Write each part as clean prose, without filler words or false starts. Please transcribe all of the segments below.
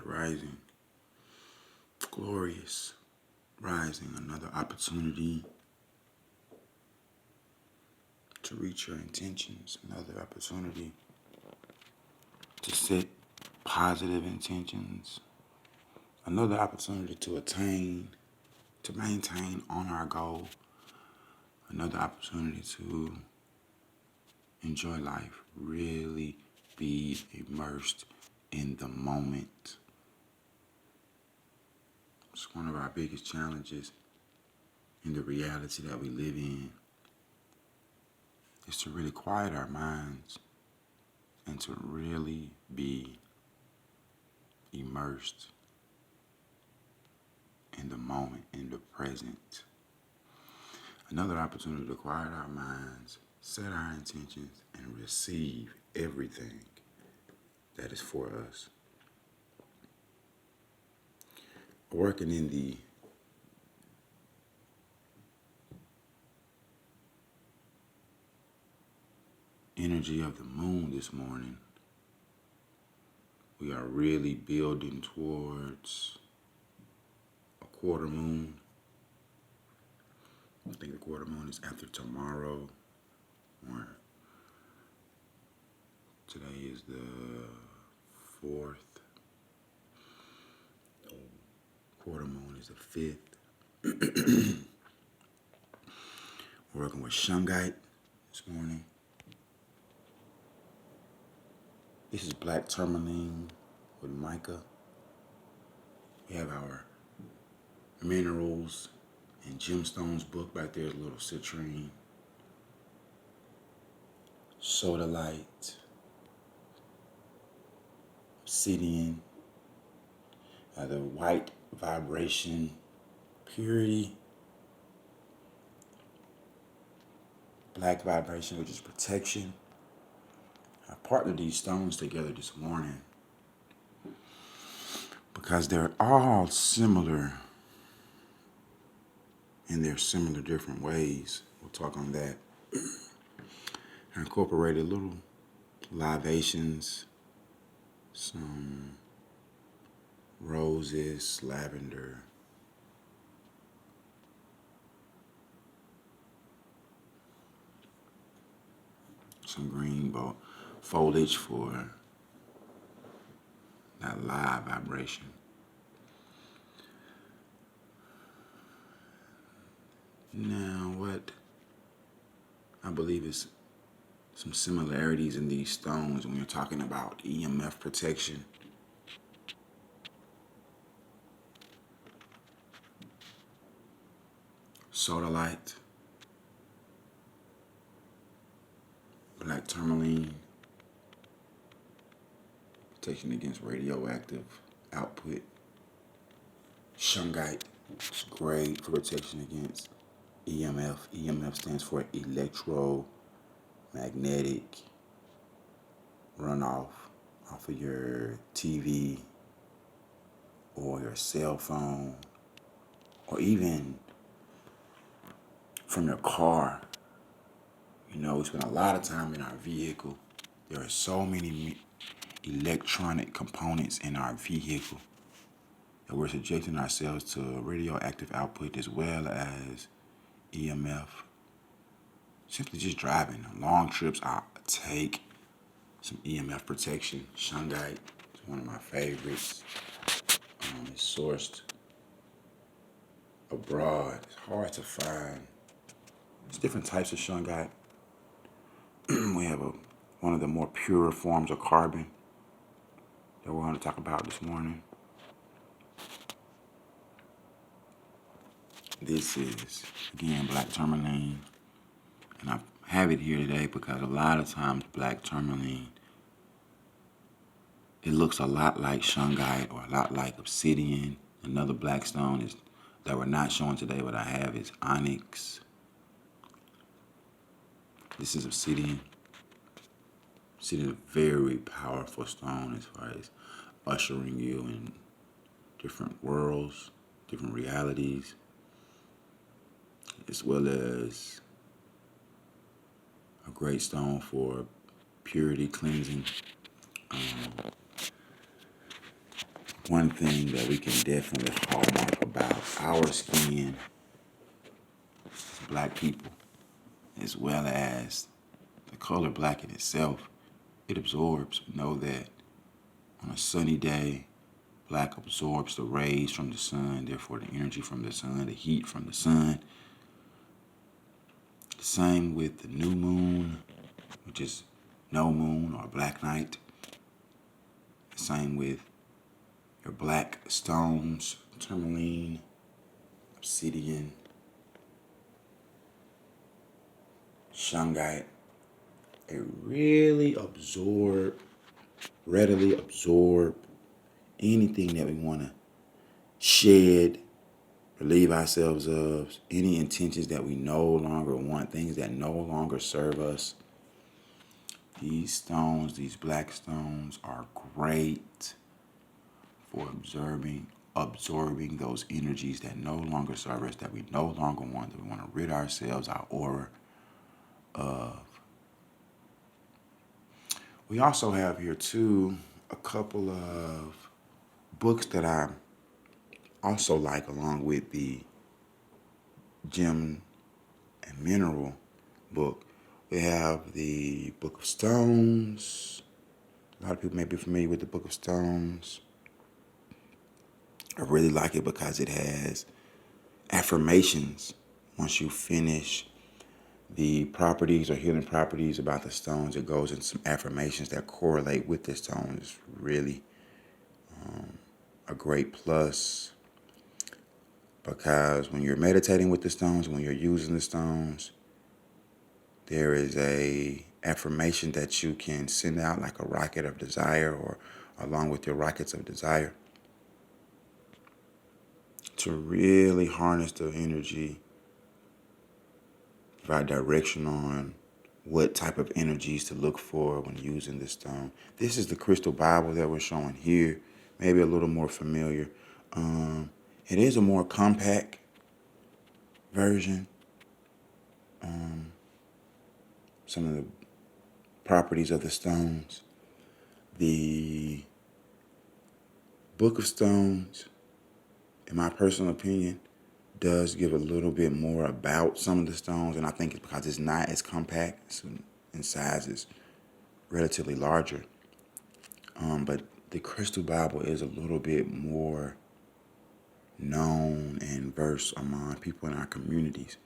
rising, glorious rising, another opportunity to reach your intentions, another opportunity to set positive intentions, another opportunity to maintain on our goal, another opportunity to enjoy life, really be immersed in the moment. It's one of our biggest challenges in the reality that we live in, is to really quiet our minds and to really be immersed in the moment, in the present. Another opportunity to quiet our minds, set our intentions, and receive everything that is for us. Working in the energy of the moon this morning, we are really building towards a quarter moon. I think the quarter moon is after tomorrow, or today is the 4th. Quarter moon is the 5th. We're working with Shungite this morning. This is black Tourmaline with mica. We have our minerals and gemstones book right there, a little citrine, Sodalite, Obsidian, the white vibration, purity, black vibration, which is protection. I partnered these stones together this morning because they're all similar in their similar different ways. We'll talk on that. I incorporated little libations, some roses, lavender, some green foliage for that live vibration. Now, what I believe is some similarities in these stones when you're talking about EMF protection. Sodalite, black Tourmaline, protection against radioactive output. Shungite, it's great for protection against EMF. EMF stands for electromagnetic runoff off of your TV or your cell phone, or even from your car. You know, we spend a lot of time in our vehicle. There are so many electronic components in our vehicle that we're subjecting ourselves to radioactive output as well as EMF. Simply just driving. Long trips, I'll take some EMF protection. Shungite is one of my favorites. It's sourced abroad. It's hard to find. There's different types of Shungite. We have one of the more pure forms of carbon that we're going to talk about this morning. This is, again, black Tourmaline. And I have it here today because a lot of times black Tourmaline, it looks a lot like Shungite or a lot like Obsidian. Another black stone that we're not showing today, but I have is Onyx. This is Obsidian. Obsidian is a very powerful stone as far as ushering you in different worlds, different realities, as well as a great stone for purity, cleansing. one thing that we can definitely hallmark about our skin, black people, as well as the color black in itself, it absorbs. We know that on a sunny day, black absorbs the rays from the sun, therefore the energy from the sun, the heat from the sun. The same with the new moon, which is no moon or black night. The same with your black stones, Tourmaline, Obsidian, Shungite. They really readily absorb anything that we want to shed, relieve ourselves of, any intentions that we no longer want, things that no longer serve us. These stones, these black stones, are great for absorbing those energies that no longer serve us, that we no longer want, that we want to rid ourselves, our aura of. We also have here too a couple of books that I also like, along with the gem and mineral book. We have the Book of Stones. A lot of people may be familiar with the Book of Stones. I really like it because it has affirmations. Once you finish the properties or healing properties about the stones, it goes into some affirmations that correlate with the stones. It's really a great plus, because when you're meditating with the stones, when you're using the stones, there is a affirmation that you can send out like a rocket of desire, or along with your rockets of desire, to really harness the energy, provide direction on what type of energies to look for when using the stone. This is the crystal Bible that we're showing here, maybe a little more familiar. It is a more compact version. Some of the properties of the stones. The Book of Stones, in my personal opinion, does give a little bit more about some of the stones, and I think it's because it's not as compact in size, it's relatively larger. But the Crystal Bible is a little bit more known and versed among people in our communities.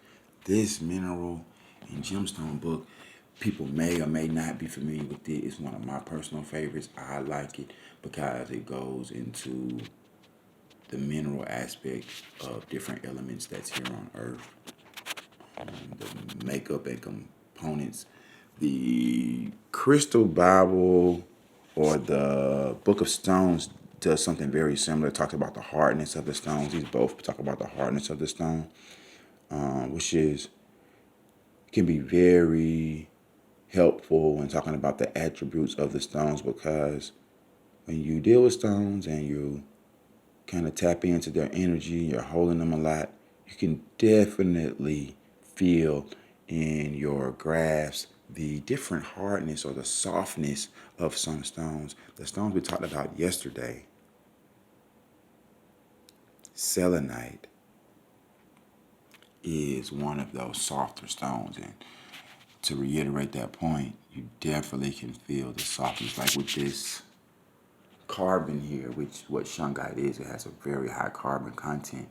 This mineral and gemstone book, people may or may not be familiar with it. It's one of my personal favorites. I like it because it goes into the mineral aspect of different elements that's here on Earth, the makeup and components. The Crystal Bible or the Book of Stones does something very similar. It talks about the hardness of the stones. These both talk about the hardness of the stone, which can be very helpful when talking about the attributes of the stones, because when you deal with stones and you kind of tap into their energy, you're holding them a lot, you can definitely feel in your grasp the different hardness or the softness of some stones. The stones we talked about yesterday, selenite, is one of those softer stones. And to reiterate that point, you definitely can feel the softness. Like with this carbon here, which what Shungite is, it has a very high carbon content.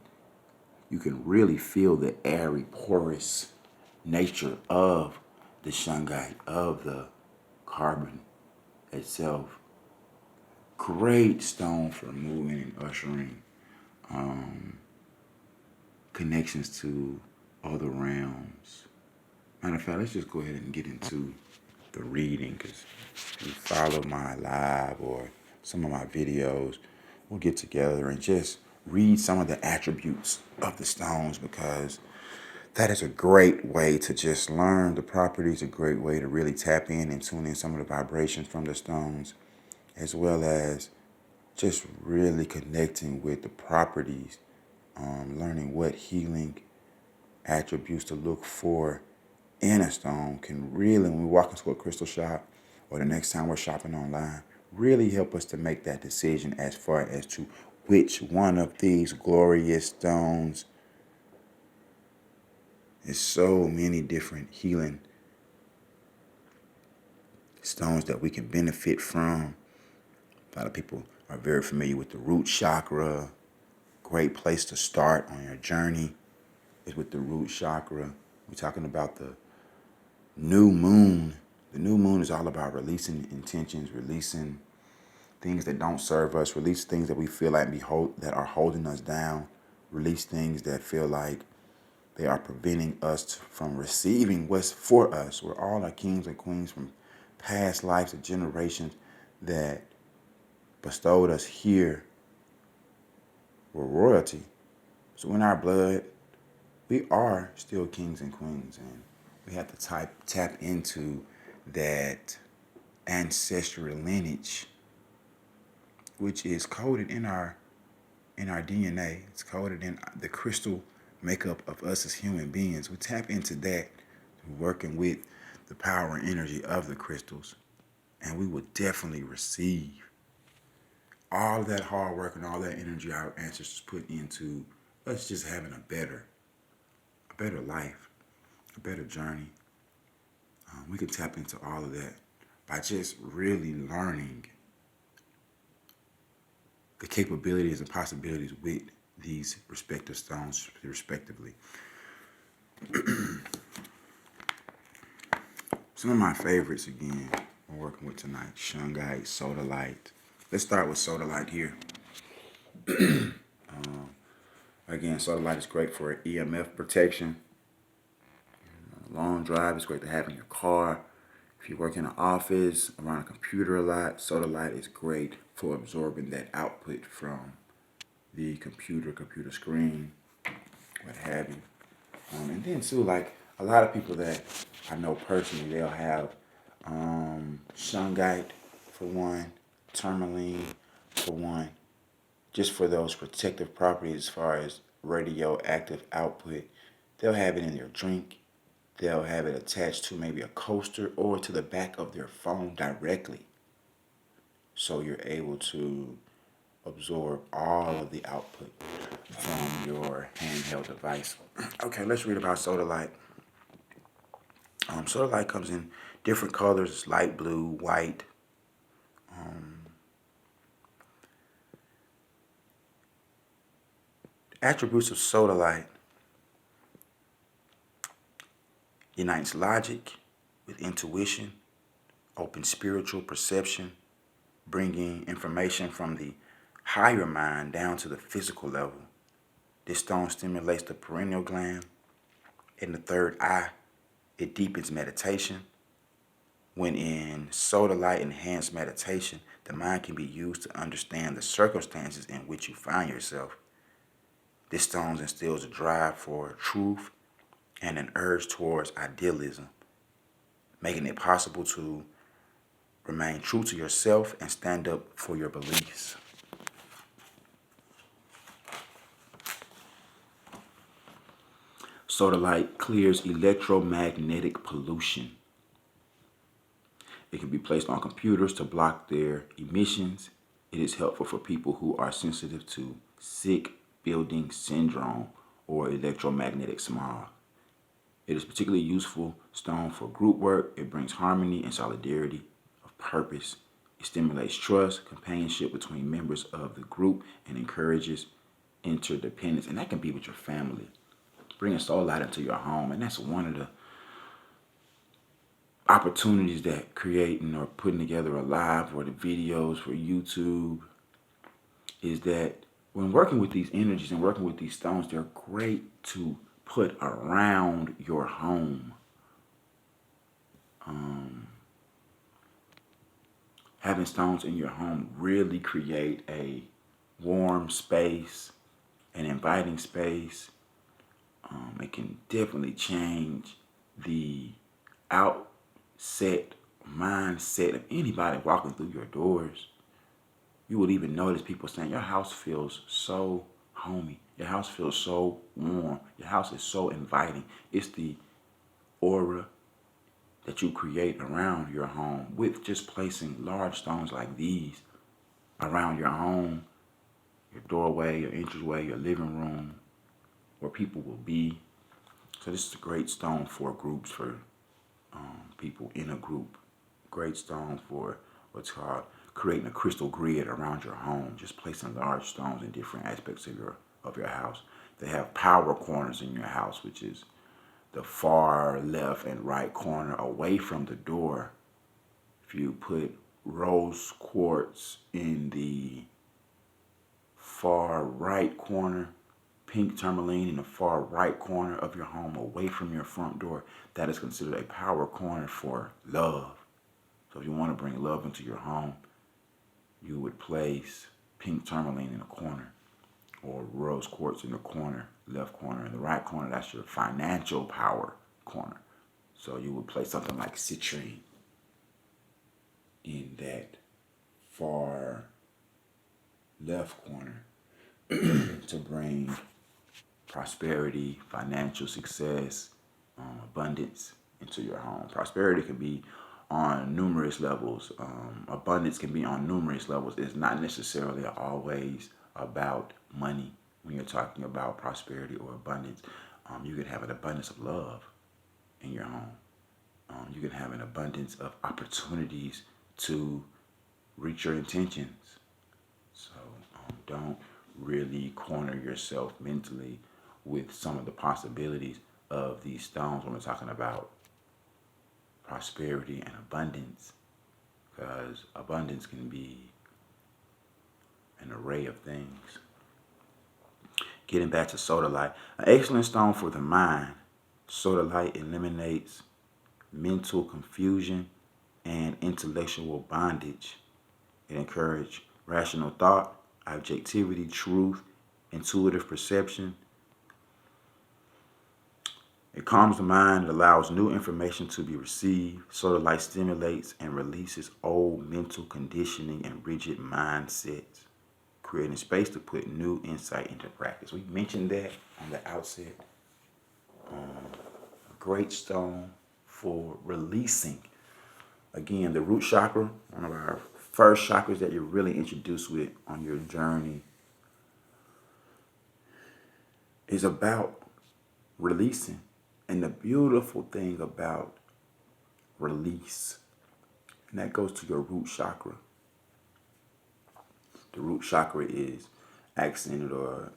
You can really feel the airy, porous nature of the Shungite, of the carbon itself. Great stone for moving and ushering connections to other realms. Matter of fact, let's just go ahead and get into the reading, because if you follow my live or some of my videos, we'll get together and just read some of the attributes of the stones, because that is a great way to just learn the properties, a great way to really tap in and tune in some of the vibrations from the stones, as well as just really connecting with the properties, learning what healing attributes to look for in a stone can really, when we walk into a crystal shop or the next time we're shopping online, really help us to make that decision as far as to which one of these glorious stones. There's so many different healing stones that we can benefit from. A lot of people are very familiar with the Root Chakra. Great place to start on your journey is with the Root Chakra. We're talking about the new moon. The new moon is all about releasing intentions, releasing things that don't serve us, release things that we feel like that are holding us down, release things that feel like they are preventing us from receiving what's for us. We're all our kings and queens from past lives and generations that bestowed us here. We're royalty. So in our blood, we are still kings and queens, and we have to tap into that ancestral lineage, which is coded in our DNA. It's coded in the crystal makeup of us as human beings. We tap into that, working with the power and energy of the crystals, and we will definitely receive all that hard work and all that energy our ancestors put into us just having a better life, a better journey. We can tap into all of that by just really learning the capabilities and possibilities with these respective stones, respectively. Some of my favorites, again, we're working with tonight: Shungite, Sodalite. Let's start with Sodalite here. Again, Sodalite is great for EMF protection. Long drive is great to have in your car. If you work in an office, around a computer a lot, Sodalite is great for absorbing that output from the computer screen, what have you. And then too, like a lot of people that I know personally, they'll have Shungite for one, Tourmaline for one, just for those protective properties as far as radioactive output. They'll have it in their drink. They'll have it attached to maybe a coaster or to the back of their phone directly. So you're able to absorb all of the output from your handheld device. Okay, let's read about Sodalite. Sodalite comes in different colors: light blue, white. Attributes of Sodalite: unites logic with intuition, opens spiritual perception, bringing information from the higher mind down to the physical level. This stone stimulates the pineal gland in the third eye. It deepens meditation. When in Sodalite enhanced meditation, the mind can be used to understand the circumstances in which you find yourself. This stone instills a drive for truth and an urge towards idealism, making it possible to remain true to yourself and stand up for your beliefs. Sodalite clears electromagnetic pollution. It can be placed on computers to block their emissions. It is helpful for people who are sensitive to sick building syndrome or electromagnetic smog. It is particularly useful stone for group work. It brings harmony and solidarity of purpose. It stimulates trust, companionship between members of the group, and encourages interdependence. And that can be with your family. Bringing Sodalite into your home, and that's one of the opportunities that creating or putting together a live or the videos for YouTube is that when working with these energies and working with these stones, they're great to put around your home. Having stones in your home really create a warm space, an inviting space. It can definitely change the outset mindset of anybody walking through your doors. You will even notice people saying, your house feels so homey. Your house feels so warm. Your house is so inviting. It's the aura that you create around your home with just placing large stones like these around your home, your doorway, your entryway, your living room, where people will be. So this is a great stone for groups, for people in a group. Great stone for what's called creating a crystal grid around your home, just placing large stones in different aspects of your house. They have power corners in your house, which is the far left and right corner away from the door. If you put rose quartz in the far right corner, pink tourmaline in the far right corner of your home away from your front door, that is considered a power corner for love. So if you want to bring love into your home, you would place pink tourmaline in the corner, or rose quartz in the corner, left corner. In the right corner, that's your financial power corner. So you would place something like citrine in that far left corner to bring prosperity, financial success, abundance into your home. Prosperity can be on numerous levels. Abundance can be on numerous levels. It's not necessarily always about money when you're talking about prosperity or abundance. You can have an abundance of love in your home. You can have an abundance of opportunities to reach your intentions. So don't really corner yourself mentally with some of the possibilities of these stones when we're talking about prosperity and abundance, because abundance can be an array of things. Getting back to Sodalite, an excellent stone for the mind. Sodalite eliminates mental confusion and intellectual bondage. It encourages rational thought, objectivity, truth, intuitive perception. It calms the mind. It allows new information to be received. Sodalite stimulates and releases old mental conditioning and rigid mindsets, creating space to put new insight into practice. We mentioned that on the outset. A great stone for releasing. Again, the root chakra, one of our first chakras that you're really introduced with on your journey, is about releasing. And the beautiful thing about release, and that goes to your root chakra. The root chakra is accented or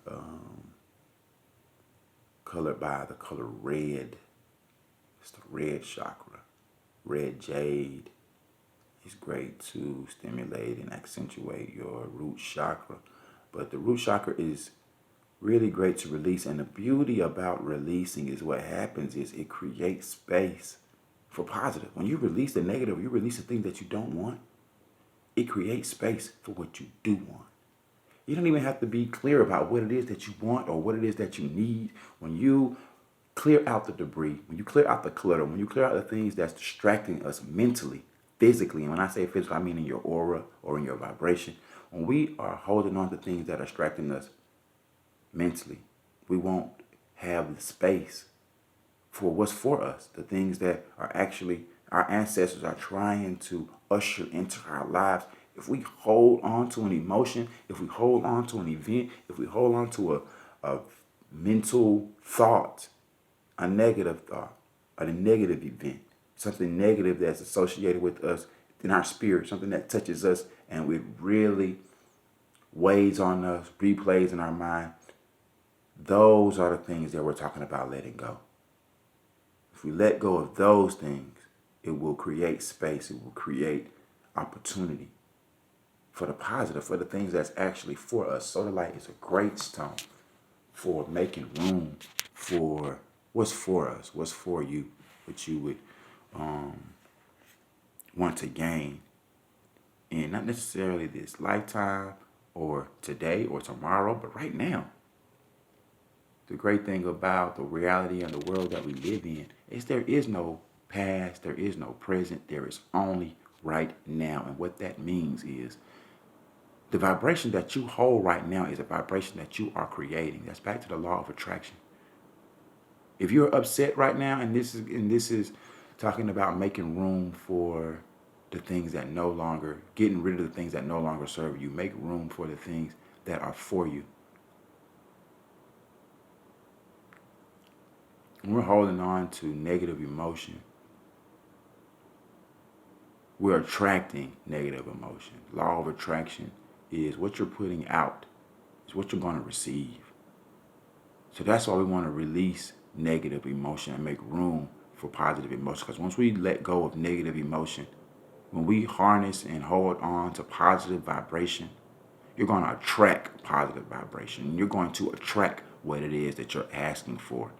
colored by the color red. It's the red chakra. Red jade is great to stimulate and accentuate your root chakra. But the root chakra is really great to release. And the beauty about releasing is what happens is it creates space for positive. When you release the negative, you release the thing that you don't want, it creates space for what you do want. You don't even have to be clear about what it is that you want or what it is that you need. When you clear out the debris, when you clear out the clutter, when you clear out the things that's distracting us mentally, physically, and when I say physical, I mean in your aura or in your vibration. When we are holding on to things that are distracting us mentally, we won't have the space for what's for us, the things that are actually our ancestors are trying to usher into our lives. If we hold on to an emotion, if we hold on to an event, if we hold on to a mental thought, a negative thought, a negative event, something negative that's associated with us in our spirit, something that touches us and it really weighs on us, replays in our mind, those are the things that we're talking about letting go. If we let go of those things, it will create space, it will create opportunity for the positive, for the things that's actually for us. Sodalite is a great stone for making room for what's for us, what's for you, what you would want to gain in not necessarily this lifetime or today or tomorrow, but right now. The great thing about the reality and the world that we live in is there is no past, there is no present, there is only right now. And what that means is the vibration that you hold right now is a vibration that you are creating. That's back to the law of attraction. If you're upset right now and this is talking about making room for the things that no longer, getting rid of the things that no longer serve you. Make room for the things that are for you. When we're holding on to negative emotion, we're attracting negative emotion. Law of attraction is what you're putting out is what you're going to receive. So that's why we want to release negative emotion and make room for positive emotion. Because once we let go of negative emotion, when we harness and hold on to positive vibration, you're going to attract positive vibration. You're going to attract what it is that you're asking for.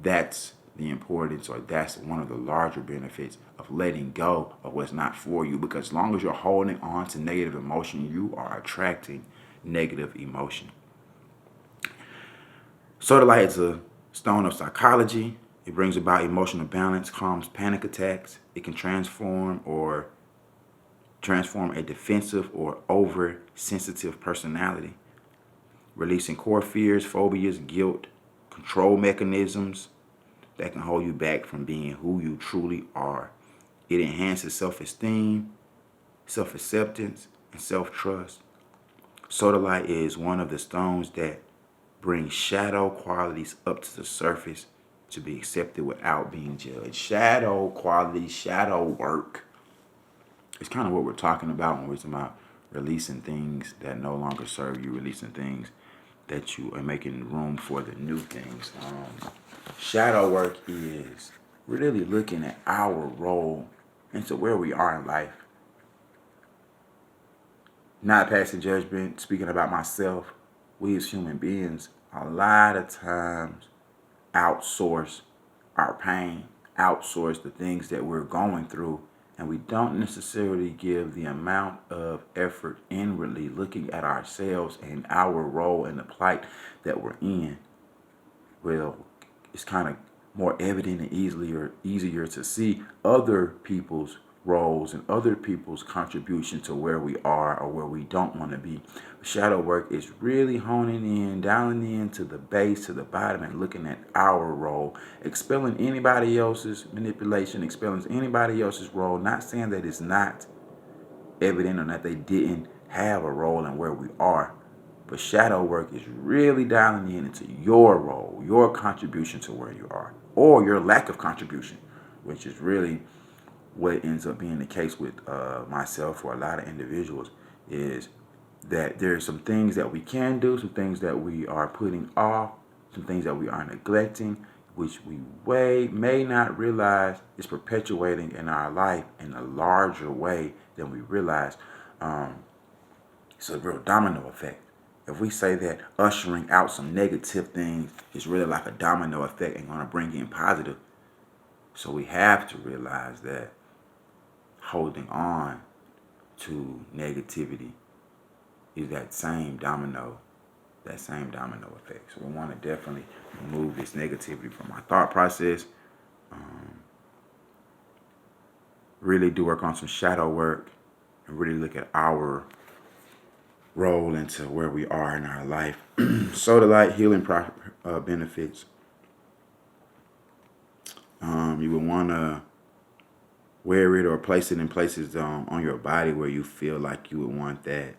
That's the importance, or that's one of the larger benefits of letting go of what's not for you. Because as long as you're holding on to negative emotion, you are attracting negative emotion. Sodalite is a stone of psychology. It brings about emotional balance, calms panic attacks. It can transform a defensive or oversensitive personality, releasing core fears, phobias, guilt, control mechanisms that can hold you back from being who you truly are. It enhances self-esteem, self-acceptance, and self-trust. Sodalite is one of the stones that brings shadow qualities up to the surface to be accepted without being judged. Shadow qualities, shadow work. It's kind of what we're talking about when we're talking about releasing things that no longer serve you, releasing things that you are making room for the new things. Shadow work is really looking at our role into where we are in life. Not passing judgment, speaking about myself. We as human beings, a lot of times, outsource our pain, outsource the things that we're going through, and we don't necessarily give the amount of effort inwardly looking at ourselves and our role and the plight that we're in. Well, it's kind of more evident and easier to see other people's roles and other people's contribution to where we are or where we don't want to be. Shadow work is really honing in, dialing in to the base, to the bottom, and looking at our role, expelling anybody else's manipulation, expelling anybody else's role, not saying that it's not evident or that they didn't have a role in where we are. But shadow work is really dialing in into your role, your contribution to where you are, or your lack of contribution, which is really what ends up being the case with myself or a lot of individuals, is that there's some things that we can do, some things that we are putting off, some things that we are neglecting, which we may not realize is perpetuating in our life in a larger way than we realize. It's a real domino effect. If we say that ushering out some negative things is really like a domino effect and going to bring in positive, so we have to realize that holding on to negativity is that same domino effect. So we want to definitely remove this negativity from our thought process. Really do work on some shadow work and really look at our role into where we are in our life. Sodalite healing benefits. You would want to wear it or place it in places on your body where you feel like you would want that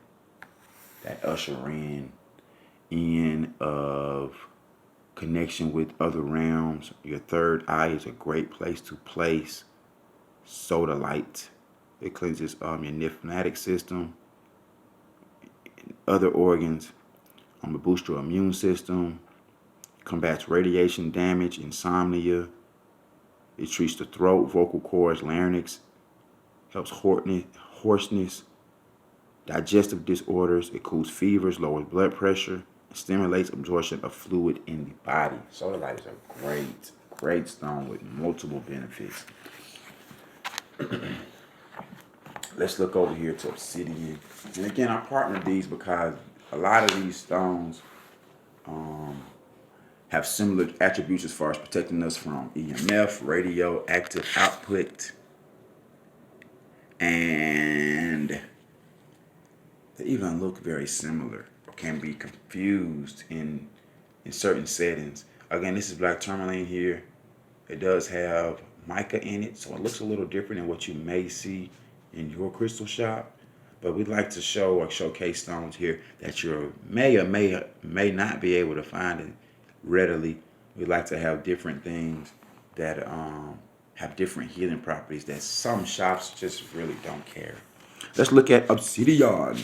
ushering in of connection with other realms. Your third eye is a great place to place Sodalite. It cleanses your lymphatic system, other organs, it boosts your immune system, combats radiation damage, insomnia. It treats the throat, vocal cords, larynx, helps hoarseness, digestive disorders. It cools fevers, lowers blood pressure, stimulates absorption of fluid in the body. Sodalite is a great stone with multiple benefits. Let's look over here to Obsidian. And again, I partnered these because a lot of these stones have similar attributes as far as protecting us from EMF, radioactive output, and they even look very similar or can be confused in certain settings. Again, this is black tourmaline here. It does have mica in it, so it looks a little different than what you may see in your crystal shop. But we like to show or showcase stones here that you may or may not be able to find it readily. We like to have different things that have different healing properties that some shops just really don't care. Let's look at obsidian.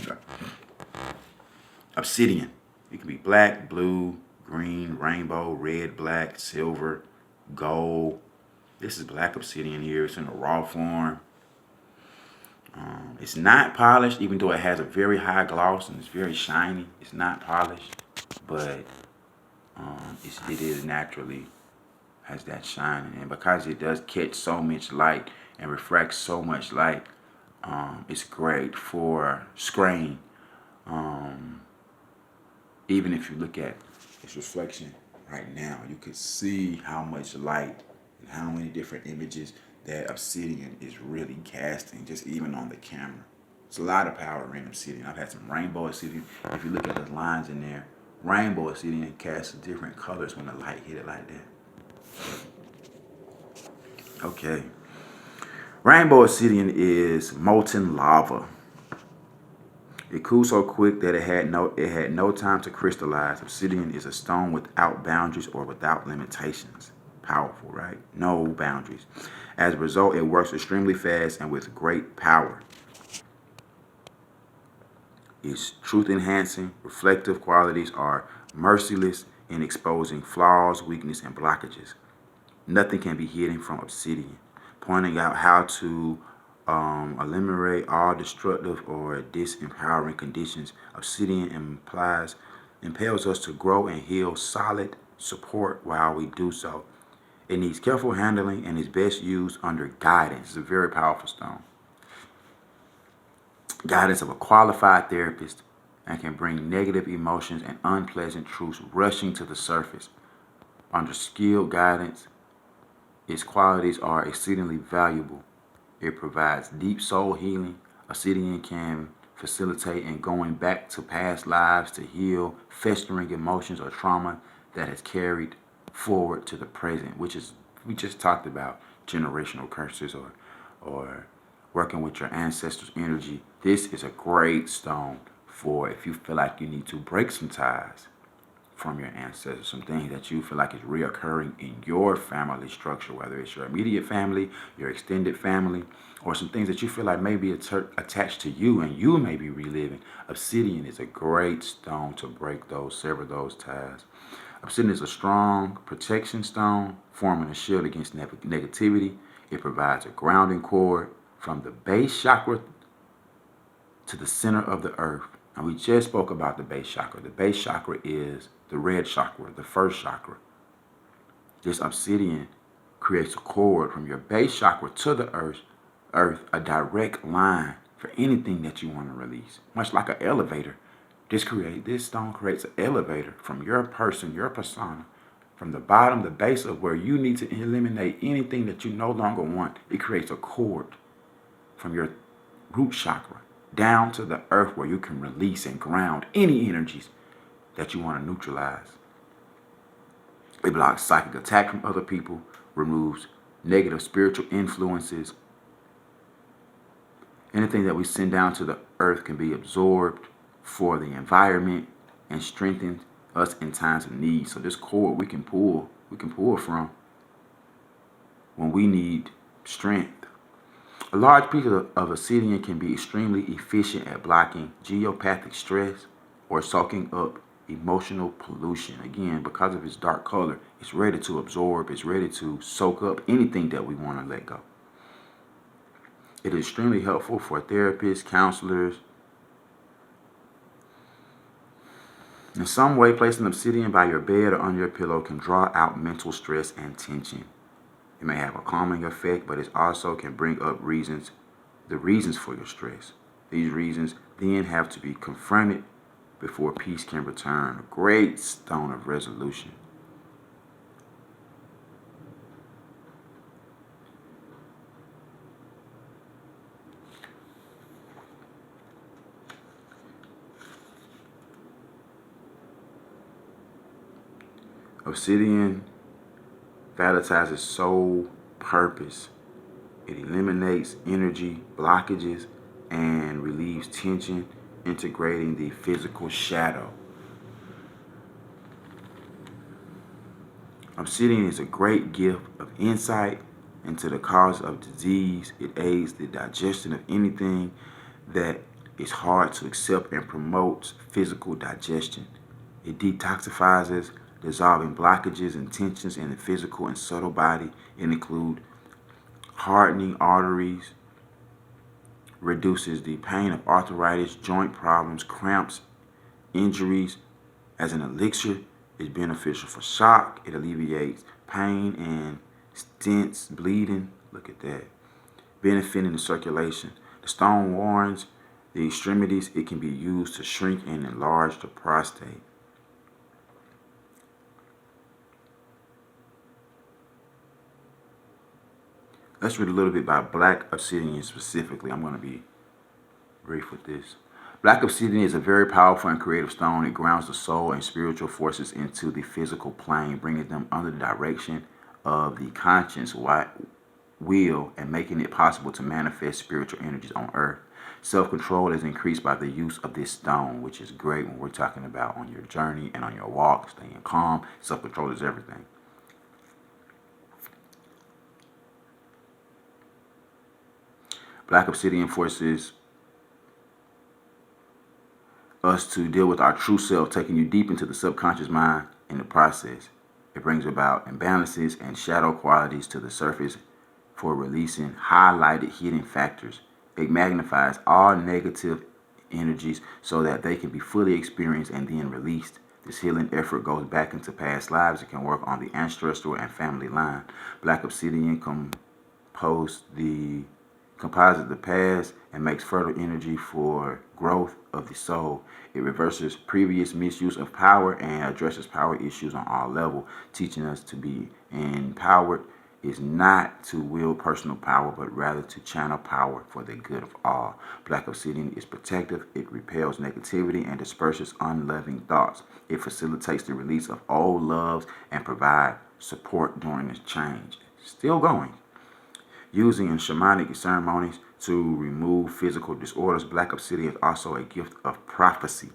Obsidian. It can be black, blue, green, rainbow, red, black, silver, gold. This is black obsidian here. It's in a raw form. It's not polished, even though it has a very high gloss and it's very shiny. It's not polished, but it is naturally has that shine. And because it does catch so much light and refracts so much light, it's great for screen. Even if you look at its reflection right now, you could see how much light and how many different images that obsidian is really casting, just even on the camera. It's a lot of power in obsidian. I've had some rainbow obsidian. If you look at the lines in there, rainbow obsidian casts different colors when the light hit it like that. Okay. Rainbow obsidian is molten lava. It cooled so quick that it had no time to crystallize. Obsidian is a stone without boundaries or without limitations. Powerful, right? No boundaries. As a result, it works extremely fast and with great power. Its truth-enhancing, reflective qualities are merciless in exposing flaws, weakness, and blockages. Nothing can be hidden from obsidian, pointing out how to eliminate all destructive or disempowering conditions. Obsidian impels us to grow and heal solid support while we do so. It needs careful handling and is best used under guidance. It's a very powerful stone. Guidance of a qualified therapist, and can bring negative emotions and unpleasant truths rushing to the surface. Under skilled guidance, its qualities are exceedingly valuable. It provides deep soul healing. Obsidian can facilitate in going back to past lives to heal festering emotions or trauma that has carried forward to the present, which is, we just talked about generational curses or working with your ancestors' energy. This is a great stone for if you feel like you need to break some ties from your ancestors, some things that you feel like is reoccurring in your family structure, whether it's your immediate family, your extended family, or some things that you feel like may be attached to you and you may be reliving. Obsidian is a great stone to break those, sever those ties. Obsidian is a strong protection stone, forming a shield against negativity. It provides a grounding cord from the base chakra to the center of the earth. And we just spoke about the base chakra. The base chakra is the red chakra, the first chakra. This obsidian creates a cord from your base chakra to the earth, a direct line for anything that you want to release. Much like an elevator. This stone creates an elevator from your person, your persona, from the bottom, the base of where you need to eliminate anything that you no longer want. It creates a cord from your root chakra down to the earth where you can release and ground any energies that you want to neutralize. It blocks psychic attack from other people, removes negative spiritual influences. Anything that we send down to the earth can be absorbed for the environment and strengthen us in times of need. So this cord we can pull from when we need strength. A large piece of obsidian can be extremely efficient at blocking geopathic stress or soaking up emotional pollution. Again, because of its dark color, it's ready to absorb, it's ready to soak up anything that we want to let go. It is extremely helpful for therapists, counselors. In some way, placing obsidian by your bed or on your pillow can draw out mental stress and tension. It may have a calming effect, but it also can bring up the reasons for your stress. These reasons then have to be confronted before peace can return. A great stone of resolution. Obsidian volatilizes soul purpose. It eliminates energy blockages and relieves tension, integrating the physical shadow. Obsidian is a great gift of insight into the cause of disease. It aids the digestion of anything that is hard to accept and promotes physical digestion. It detoxifies, dissolving blockages and tensions in the physical and subtle body. It includes hardening arteries, reduces the pain of arthritis, joint problems, cramps, injuries. As an elixir, it's beneficial for shock. It alleviates pain and stents, bleeding. Look at that. Benefiting the circulation. The stone warns the extremities. It can be used to shrink and enlarge the prostate. Let's read a little bit about black obsidian specifically. I'm going to be brief with this. Black obsidian is a very powerful and creative stone. It grounds the soul and spiritual forces into the physical plane, bringing them under the direction of the conscious will and making it possible to manifest spiritual energies on earth. Self-control is increased by the use of this stone, which is great when we're talking about on your journey and on your walk, staying calm. Self-control is everything. Black obsidian forces us to deal with our true self, taking you deep into the subconscious mind in the process. It brings about imbalances and shadow qualities to the surface for releasing highlighted hidden factors. It magnifies all negative energies so that they can be fully experienced and then released. This healing effort goes back into past lives. It can work on the ancestral and family line. Black obsidian composites the past and makes fertile energy for growth of the soul. It reverses previous misuse of power and addresses power issues on all levels, teaching us to be empowered is not to wield personal power, but rather to channel power for the good of all. Black obsidian is protective. It repels negativity and disperses unloving thoughts. It facilitates the release of old loves and provides support during this change. Still going. Using in shamanic ceremonies to remove physical disorders, black obsidian is also a gift of prophecy.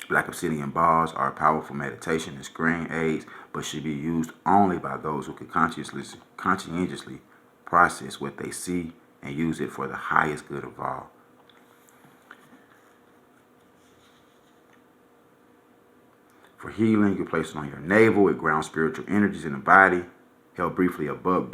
Black obsidian balls are powerful meditation and screen aids, but should be used only by those who can conscientiously process what they see and use it for the highest good of all. For healing, you place it on your navel. It grounds spiritual energies in the body. Held briefly above